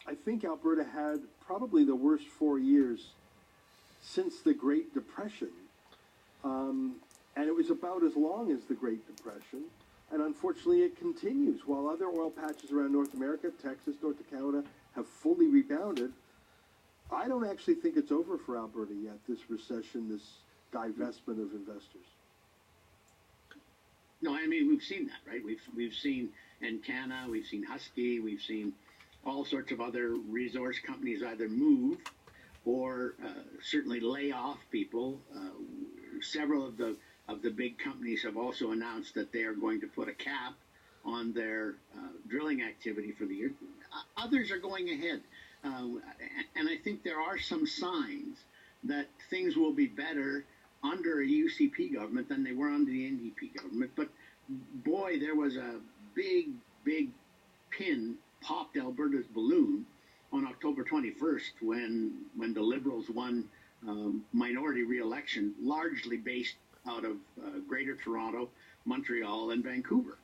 I think Alberta had probably the worst 4 years since the Great Depression. And it was about as long as the Great Depression. And unfortunately, it continues. While other oil patches around North America, Texas, North Dakota, have fully rebounded, I don't actually think it's over for Alberta yet, this recession, this divestment of investors. No, I mean, we've seen that, right? We've seen Encana, we've seen Husky, we've seen all sorts of other resource companies either move or certainly lay off people. Several of the big companies have also announced that they are going to put a cap on their drilling activity for the year. Others are going ahead. And I think there are some signs that things will be better under a UCP government than they were under the NDP government. But boy, there was a big pin popped Alberta's balloon on October 21st when the Liberals won minority re-election, largely based out of Greater Toronto, Montreal, and Vancouver,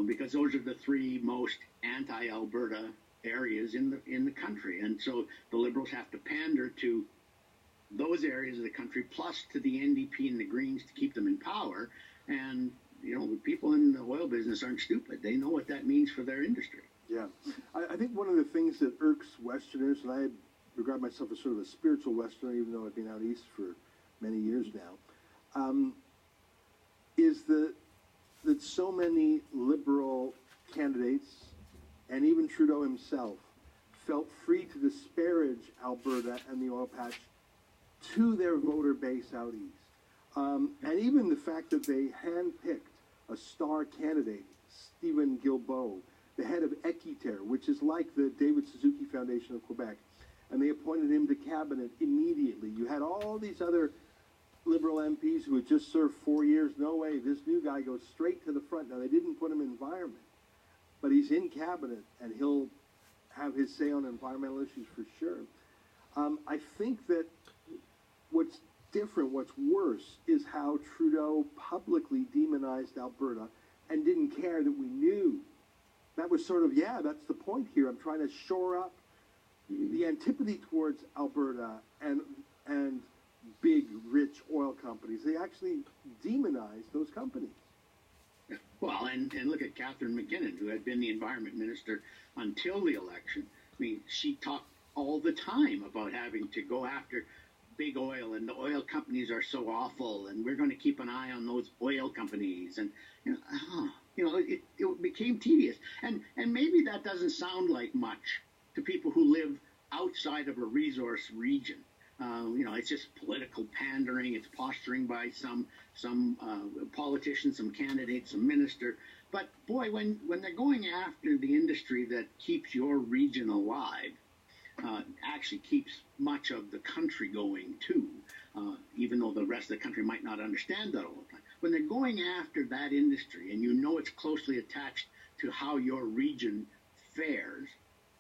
because those are the three most anti-Alberta areas in the country. And so the Liberals have to pander to those areas of the country, plus to the NDP and the Greens to keep them in power. And, you know, people in the oil business aren't stupid. They know what that means for their industry. Yeah. I think one of the things that irks Westerners, and I regard myself as sort of a spiritual Westerner, even though I've been out east for many years now, is that so many Liberal candidates, and even Trudeau himself, felt free to disparage Alberta and the oil patch to their voter base out east. And even the fact that they handpicked a star candidate, Stephen Guilbeault, the head of Equiterre, which is like the David Suzuki Foundation of Quebec, and they appointed him to cabinet immediately. You had all these other Liberal MPs who had just served 4 years. No way, this new guy goes straight to the front. Now, they didn't put him in environment, but he's in cabinet, and he'll have his say on environmental issues for sure. I think that what's different, what's worse, is how Trudeau publicly demonized Alberta and didn't care that we knew. That was sort of, yeah, that's the point here. I'm trying to shore up the antipathy towards Alberta and big, rich oil companies. They actually demonized those companies. Well, and look at Catherine McKinnon, who had been the environment minister until the election. I mean, she talked all the time about having to go after big oil, and the oil companies are so awful, and we're going to keep an eye on those oil companies. And it became tedious. And maybe that doesn't sound like much to people who live outside of a resource region. It's just political pandering. It's posturing by some politician, some candidate, some minister. But boy, when they're going after the industry that keeps your region alive, actually keeps much of the country going too, even though the rest of the country might not understand that all the time. When they're going after that industry, and you know it's closely attached to how your region fares,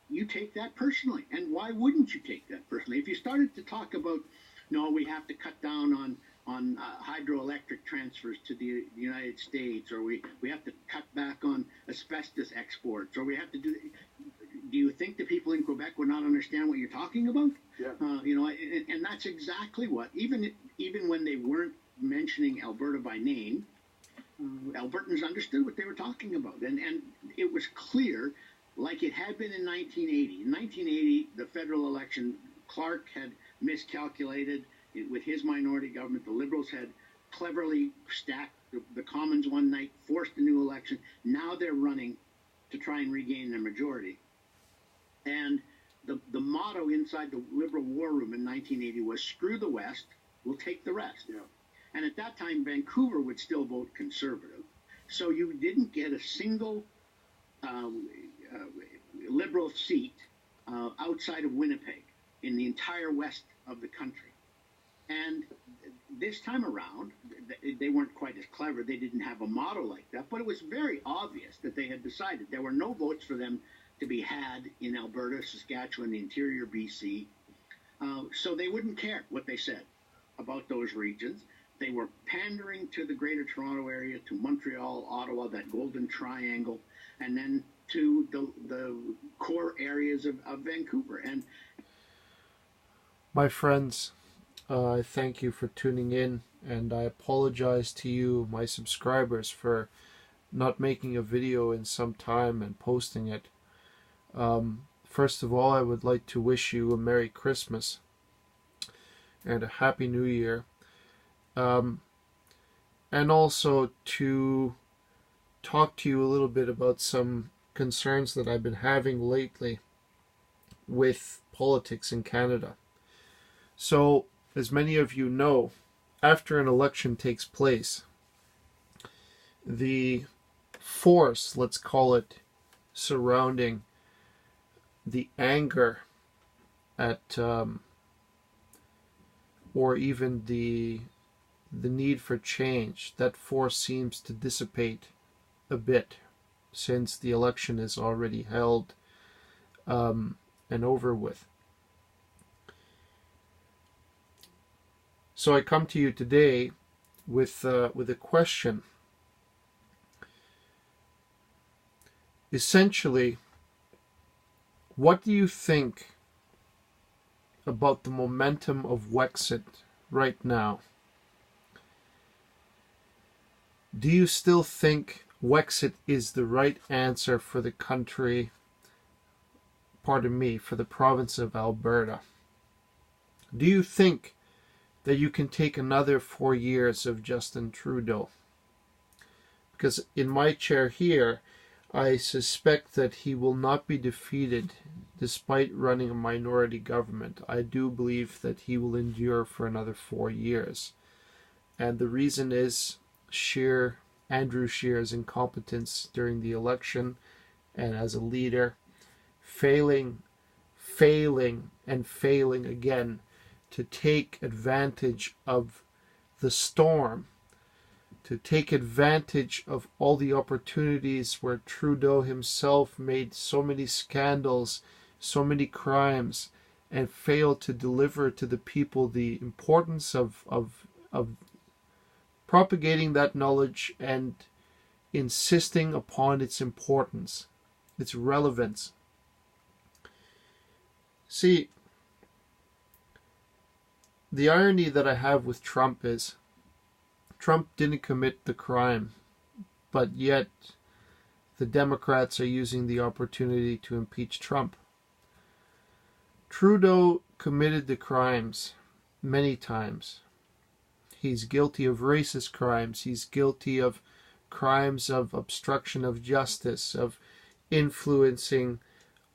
you take that personally. And why wouldn't you take that personally? If you started to talk about, no, we have to cut down on hydroelectric transfers to the United States, or we have to cut back on asbestos exports, or we have to do you think the people in Quebec would not understand what you're talking about? Yeah. And that's exactly what, even when they weren't mentioning Alberta by name, Albertans understood what they were talking about. And it was clear, like it had been in 1980. In 1980, the federal election, Clark had miscalculated with his minority government. The Liberals had cleverly stacked the Commons one night, forced a new election. Now they're running to try and regain their majority. And the motto inside the Liberal war room in 1980 was, screw the West, we'll take the rest. Yeah. And at that time, Vancouver would still vote Conservative. So you didn't get a single Liberal seat outside of Winnipeg in the entire west of the country. And this time around, they weren't quite as clever. They didn't have a motto like that. But it was very obvious that they had decided there were no votes for them to be had in Alberta, Saskatchewan, the interior BC. So they wouldn't care what they said about those regions. They were pandering to the Greater Toronto area, to Montreal, Ottawa, that golden triangle. And then to the core areas of Vancouver. And my friends, I thank you for tuning in, and I apologize to you, my subscribers, for not making a video in some time and posting it. First of all, I would like to wish you a Merry Christmas and a Happy New Year. And also to talk to you a little bit about some concerns that I've been having lately with politics in Canada. So, as many of you know, after an election takes place, the force, let's call it, surrounding the anger at, or even the need for change, that force seems to dissipate a bit since the election is already held and over with. So I come to you today with a question. Essentially, what do you think about the momentum of Wexit right now? Do you still think Wexit is the right answer for the country, pardon me, for the province of Alberta? Do you think that you can take another 4 years of Justin Trudeau? Because in my chair here, I suspect that he will not be defeated despite running a minority government. I do believe that he will endure for another 4 years. And the reason is Andrew Scheer's incompetence during the election and as a leader, failing again to take advantage of the storm, to take advantage of all the opportunities where Trudeau himself made so many scandals, so many crimes, and failed to deliver to the people the importance of propagating that knowledge and insisting upon its importance, its relevance. See, the irony that I have with Trump is Trump didn't commit the crime, but yet the Democrats are using the opportunity to impeach Trump. Trudeau committed the crimes many times. He's guilty of racist crimes. He's guilty of crimes of obstruction of justice, of influencing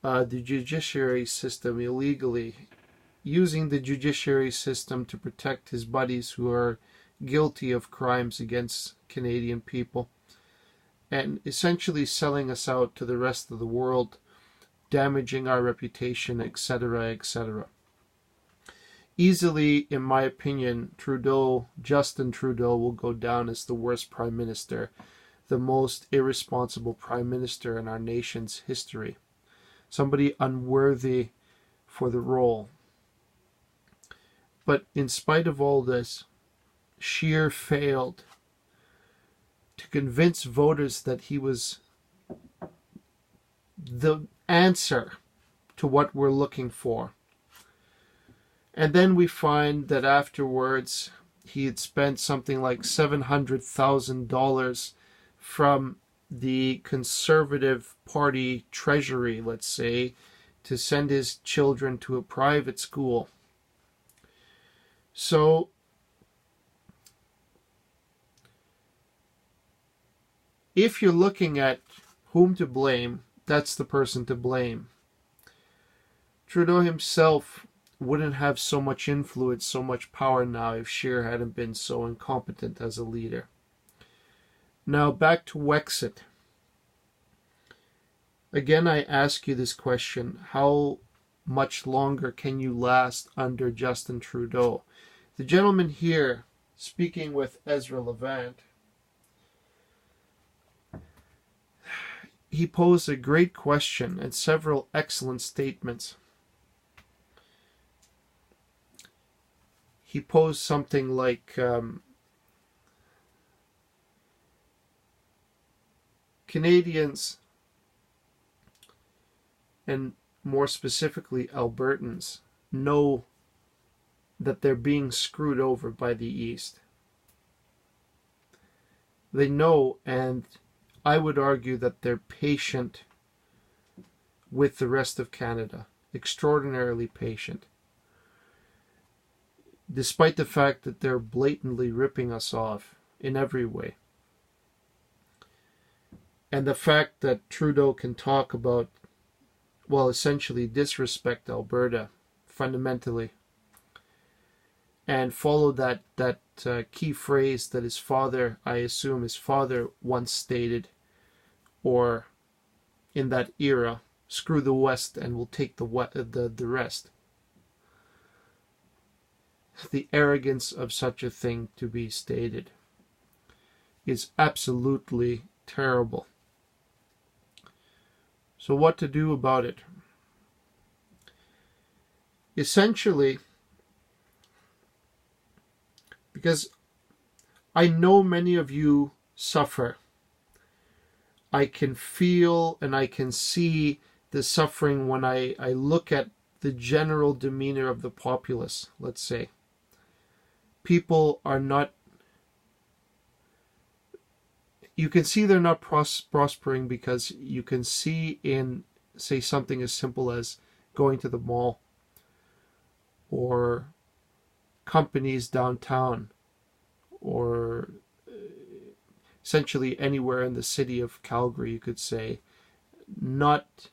the judiciary system illegally, using the judiciary system to protect his buddies who are guilty of crimes against Canadian people, and essentially selling us out to the rest of the world, damaging our reputation, etc., etc. Easily, in my opinion, Justin Trudeau will go down as the worst prime minister, the most irresponsible prime minister in our nation's history. Somebody unworthy for the role. But in spite of all this, Scheer failed to convince voters that he was the answer to what we're looking for. And then we find that afterwards he had spent something like $700,000 from the Conservative Party treasury, let's say, to send his children to a private school. So if you're looking at whom to blame, that's the person to blame. Trudeau himself wouldn't have so much influence, so much power now if Scheer hadn't been so incompetent as a leader. Now back to Wexit. Again, I ask you this question: how much longer can you last under Justin Trudeau? The gentleman here, speaking with Ezra Levant, he posed a great question and several excellent statements. He posed something like, Canadians and more specifically Albertans, know that they're being screwed over by the East. They know, and I would argue that they're patient with the rest of Canada, extraordinarily patient, despite the fact that they're blatantly ripping us off in every way. And the fact that Trudeau can talk about, well, essentially disrespect Alberta fundamentally, and follow that key phrase that his father, I assume his father once stated, or in that era, screw the West and we'll take the rest. The arrogance of such a thing to be stated is absolutely terrible. So what to do about it? Essentially, because I know many of you suffer, I can feel and I can see the suffering when I look at the general demeanor of the populace, let's say. People are not, you can see they're not prospering because you can see in, say, something as simple as going to the mall or companies downtown or essentially anywhere in the city of Calgary, you could say, not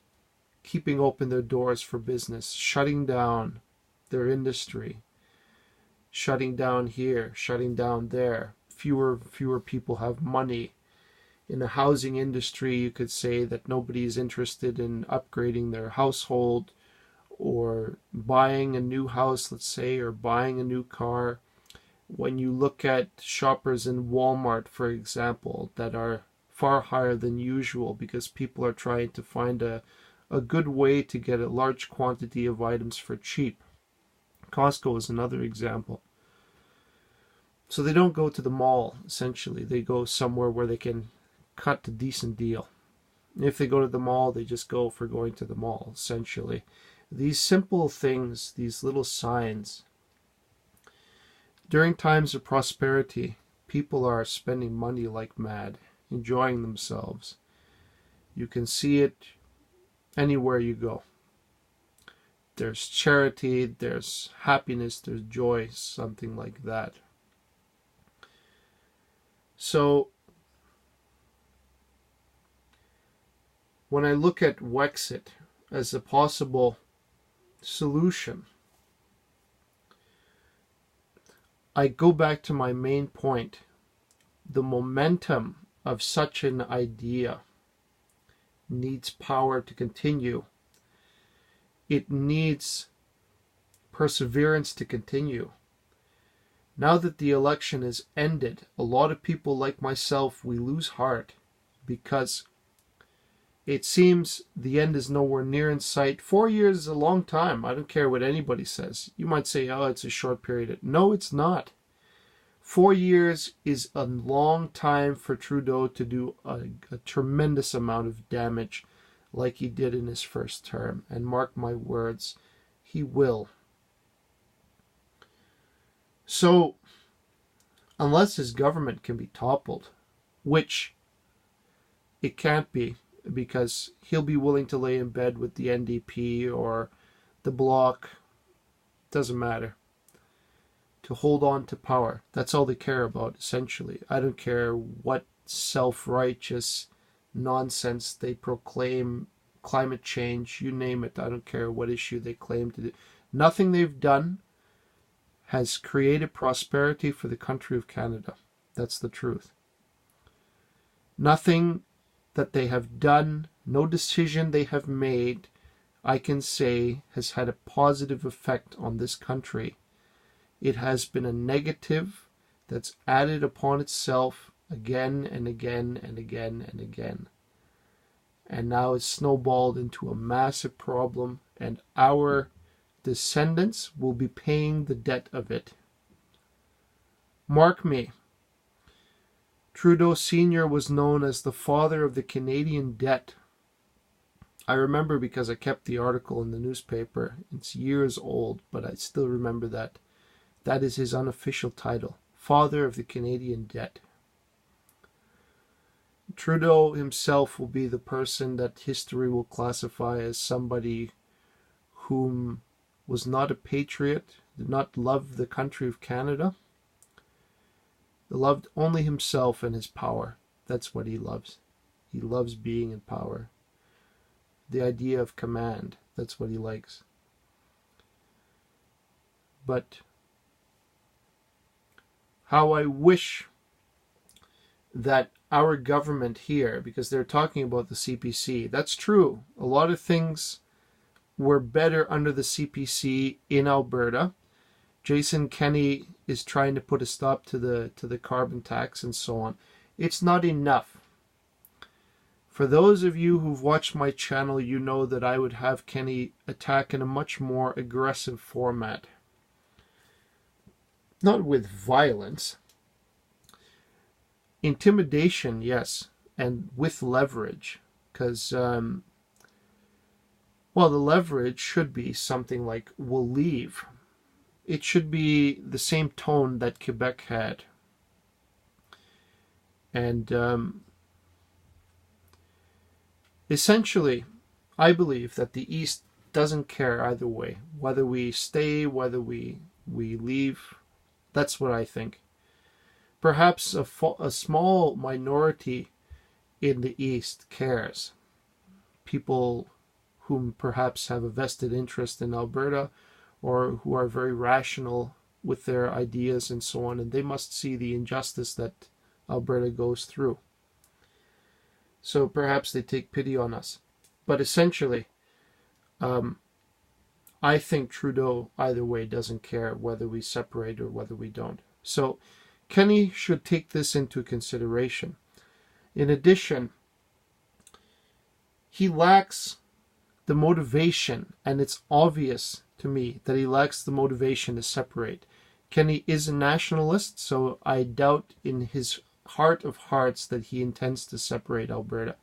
keeping open their doors for business, shutting down their industry, shutting down here, shutting down there. Fewer people have money. In the housing industry, you could say that nobody is interested in upgrading their household or buying a new house, let's say, or buying a new car. When you look at shoppers in Walmart, for example, that are far higher than usual because people are trying to find a good way to get a large quantity of items for cheap. Costco is another example. So they don't go to the mall, essentially. They go somewhere where they can cut a decent deal. If they go to the mall, they just go for going to the mall, essentially. These simple things, these little signs. During times of prosperity, people are spending money like mad, enjoying themselves. You can see it anywhere you go. There's charity, there's happiness, there's joy, something like that. So, when I look at Wexit as a possible solution, I go back to my main point. The momentum of such an idea needs power to continue. It needs perseverance to continue. Now that the election is ended, a lot of people like myself, we lose heart because it seems the end is nowhere near in sight. 4 years is a long time. I don't care what anybody says. You might say, oh, it's a short period. No, it's not. 4 years is a long time for Trudeau to do a tremendous amount of damage like he did in his first term. And mark my words, he will. So, unless his government can be toppled, which it can't be, because he'll be willing to lay in bed with the NDP or the Bloc, doesn't matter, to hold on to power. That's all they care about, essentially. I don't care what self-righteous nonsense they proclaim, climate change, you name it. I don't care what issue they claim to do. Nothing they've done has created prosperity for the country of Canada. That's the truth. Nothing that they have done, no decision they have made, I can say has had a positive effect on this country. It has been a negative that's added upon itself again and again and again and again. And now it's snowballed into a massive problem, and our descendants will be paying the debt of it. Mark me. Trudeau Sr. was known as the father of the Canadian debt. I remember because I kept the article in the newspaper. It's years old, but I still remember that. That is his unofficial title, Father of the Canadian Debt. Trudeau himself will be the person that history will classify as somebody whom was not a patriot, did not love the country of Canada, loved only himself and his power. That's what he loves. He loves being in power. The idea of command, that's what he likes. But how I wish that our government here, because they're talking about the CPC, that's true. A lot of things were better under the CPC in Alberta. Jason Kenney is trying to put a stop to the carbon tax and so on. It's not enough. For those of you who've watched my channel, you know that I would have Kenney attack in a much more aggressive format. Not with violence. Intimidation, yes, and with leverage. Because, well, the leverage should be something like, we'll leave. It should be the same tone that Quebec had. And essentially, I believe that the East doesn't care either way. Whether we stay, whether we leave, that's what I think. Perhaps a small minority in the East cares. People whom perhaps have a vested interest in Alberta or who are very rational with their ideas and so on, and they must see the injustice that Alberta goes through. So perhaps they take pity on us. But essentially, I think Trudeau either way doesn't care whether we separate or whether we don't. So Kenney should take this into consideration. In addition, he lacks the motivation, and it's obvious to me that he lacks the motivation to separate. Kenney is a nationalist, so I doubt in his heart of hearts that he intends to separate Alberta.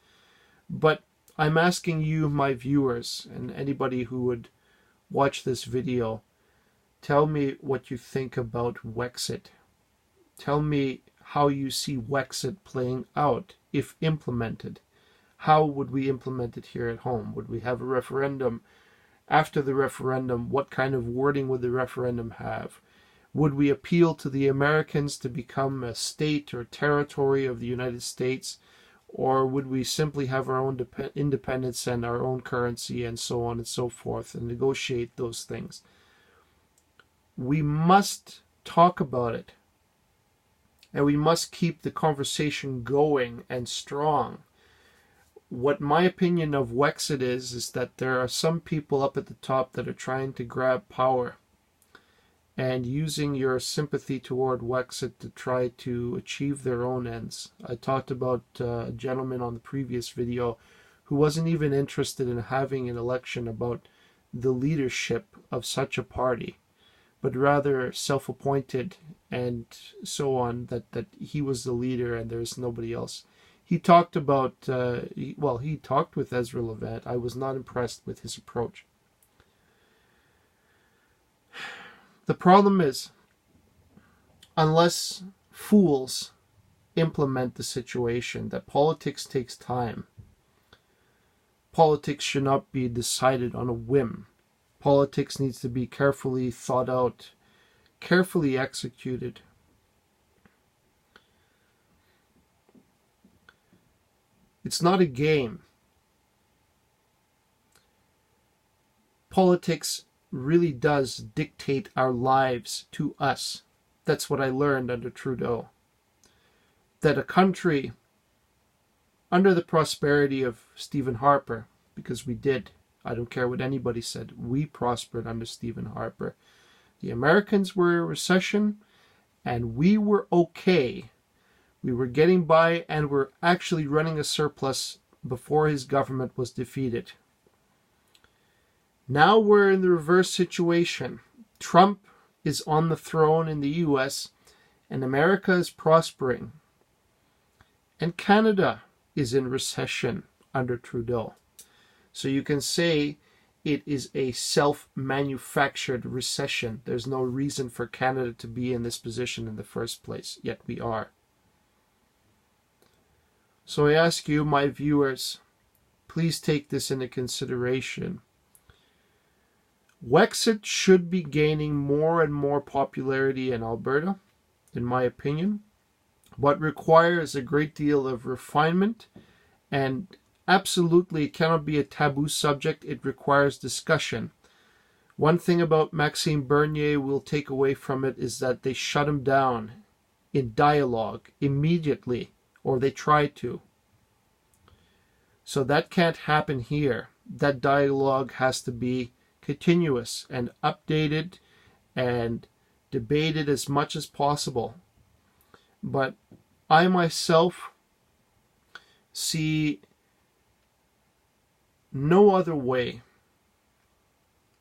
But I'm asking you, my viewers, and anybody who would watch this video, tell me what you think about Wexit. Tell me how you see Wexit playing out if implemented. How would we implement it here at home? Would we have a referendum? After the referendum, what kind of wording would the referendum have? Would we appeal to the Americans to become a state or territory of the United States? Or would we simply have our own independence and our own currency and so on and so forth and negotiate those things? We must talk about it. And we must keep the conversation going and strong. What my opinion of Wexit is that there are some people up at the top that are trying to grab power and using your sympathy toward Wexit to try to achieve their own ends. I talked about a gentleman on the previous video who wasn't even interested in having an election about the leadership of such a party, but rather self-appointed and so on, that he was the leader and there's nobody else. He talked about, he talked with Ezra Levant. I was not impressed with his approach. The problem is, unless fools implement the situation, that politics takes time. Politics should not be decided on a whim. Politics needs to be carefully thought out, carefully executed. It's not a game. Politics really does dictate our lives to us. That's what I learned under Trudeau. That a country, under the prosperity of Stephen Harper, because we did, I don't care what anybody said, we prospered under Stephen Harper. The Americans were in a recession, and we were okay. We were getting by, and we're actually running a surplus before his government was defeated. Now we're in the reverse situation. Trump is on the throne in the US, and America is prospering. And Canada is in recession under Trudeau. So you can say it is a self-manufactured recession. There's no reason for Canada to be in this position in the first place, yet we are. So I ask you, my viewers, please take this into consideration. Wexit should be gaining more and more popularity in Alberta, in my opinion. What requires a great deal of refinement, and absolutely it cannot be a taboo subject. It requires discussion. One thing about Maxime Bernier we'll take away from it is that they shut him down in dialogue immediately, or they try to. So that can't happen here. That dialogue has to be continuous and updated and debated as much as possible. But I myself see no other way,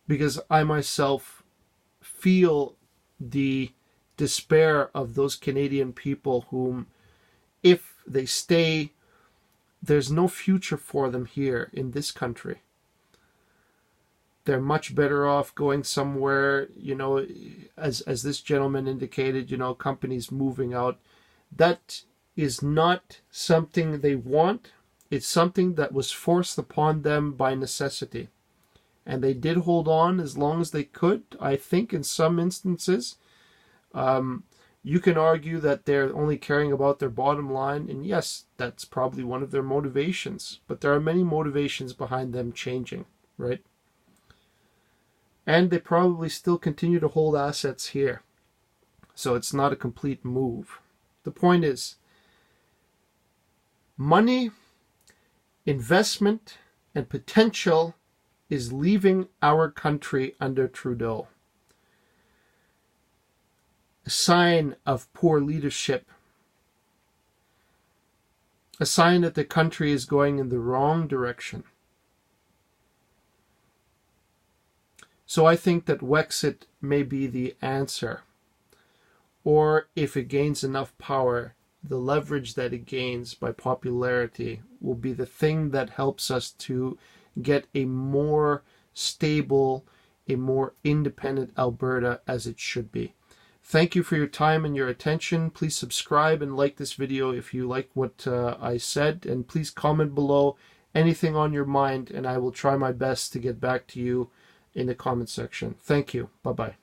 because I myself feel the despair of those Canadian people whom, if they stay, there's no future for them here in this country. They're much better off going somewhere, as this gentleman indicated, companies moving out. That is not something they want. It's something that was forced upon them by necessity. And they did hold on as long as they could. I think in some instances, you can argue that they're only caring about their bottom line. And yes, that's probably one of their motivations. But there are many motivations behind them changing, right? And they probably still continue to hold assets here. So it's not a complete move. The point is, money, investment, and potential is leaving our country under Trudeau. A sign of poor leadership. A sign that the country is going in the wrong direction. So I think that Wexit may be the answer. Or if it gains enough power, the leverage that it gains by popularity will be the thing that helps us to get a more stable, a more independent Alberta as it should be. Thank you for your time and your attention. Please subscribe and like this video if you like what I said. And please comment below anything on your mind, and I will try my best to get back to you in the comment section. Thank you. Bye-bye.